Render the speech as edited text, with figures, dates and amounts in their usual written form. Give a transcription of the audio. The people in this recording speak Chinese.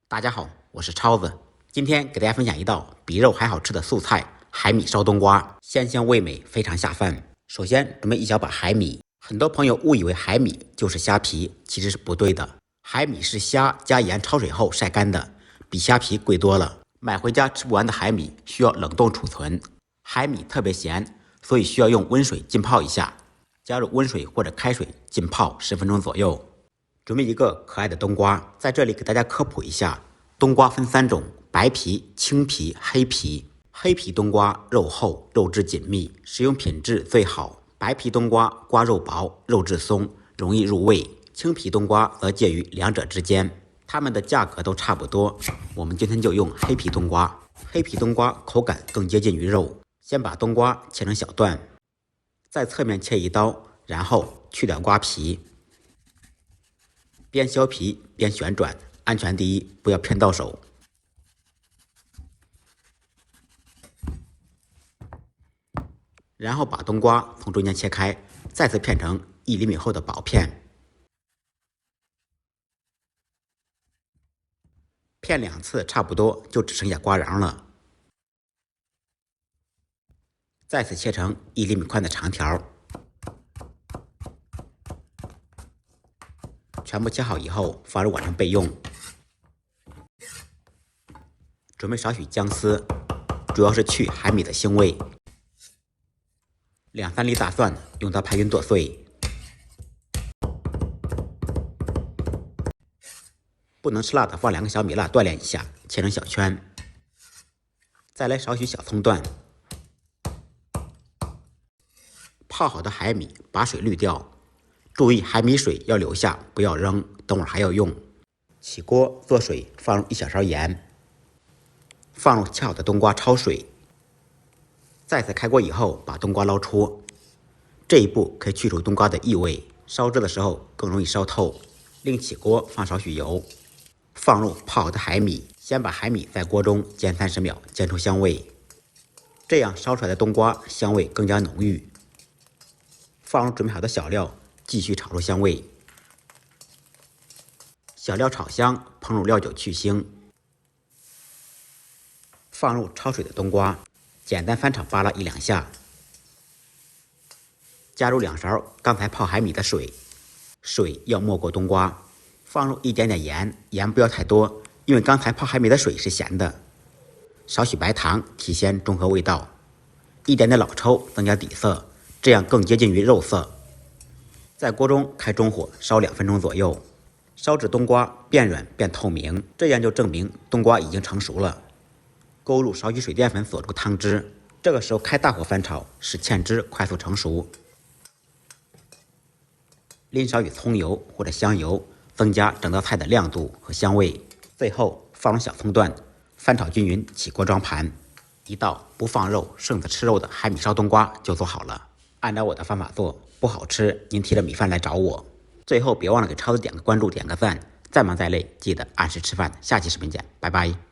大家好，我是超子，今天给大家分享一道比肉还好吃的素菜——海米烧冬瓜，鲜香味美，非常下饭。首先准备一小把海米，很多朋友误以为海米就是虾皮，其实是不对的。海米是虾加盐焯水后晒干的，比虾皮贵多了。买回家吃不完的海米需要冷冻储存。海米特别咸，所以需要用温水浸泡一下，加入温水或者开水浸泡10分钟左右。准备一个可爱的冬瓜，在这里给大家科普一下，冬瓜分3种：白皮、青皮、黑皮。黑皮冬瓜肉厚，肉质紧密，食用品质最好；白皮冬瓜瓜肉薄，肉质松，容易入味；青皮冬瓜则介于两者之间，它们的价格都差不多。我们今天就用黑皮冬瓜，黑皮冬瓜口感更接近于肉。先把冬瓜切成小段，在侧面切1刀，然后去掉瓜皮。边削皮边旋转，安全第一，不要偏到手。然后把冬瓜从中间切开，再次片成1厘米厚的薄片。片2次差不多，就只剩下瓜瓤了。再次切成1厘米宽的长条。全部切好以后，放入碗上备用。准备少许姜丝，主要是去海米的腥味。2-3粒大蒜，用刀拍匀剁碎。不能吃辣的放2个小米辣锻炼一下，切成小圈。再来少许小葱段。泡好的海米，把水滤掉。注意海米水要留下，不要扔，等会儿还要用。起锅做水，放入1小勺盐，放入切好的冬瓜焯水。再次开锅以后，把冬瓜捞出。这一步可以去除冬瓜的异味，烧制的时候更容易烧透。另起锅放少许油，放入泡好的海米，先把海米在锅中煎30秒，煎出香味。这样烧出来的冬瓜香味更加浓郁。放入准备好的小料，继续炒出香味。小料炒香，烹入料酒去腥。放入焯水的冬瓜，简单翻炒扒拉1-2下。加入2勺刚才泡海米的水，水要没过冬瓜。放入一点点盐，盐不要太多，因为刚才泡海米的水是咸的。少许白糖提鲜中和味道，一点点老抽增加底色，这样更接近于肉色。在锅中开中火烧2分钟左右，烧至冬瓜变软变透明，这样就证明冬瓜已经成熟了。勾入少许水淀粉锁住汤汁，这个时候开大火翻炒，使芡汁快速成熟。淋少许葱油或者香油，增加整道菜的亮度和香味。最后放入小葱段，翻炒均匀，起锅装盘。一道不放肉剩的吃肉的海米烧冬瓜就做好了。按照我的方法做，不好吃您提着米饭来找我。最后别忘了给超子点个关注，点个赞。再忙再累，记得按时吃饭。下期视频见，拜拜。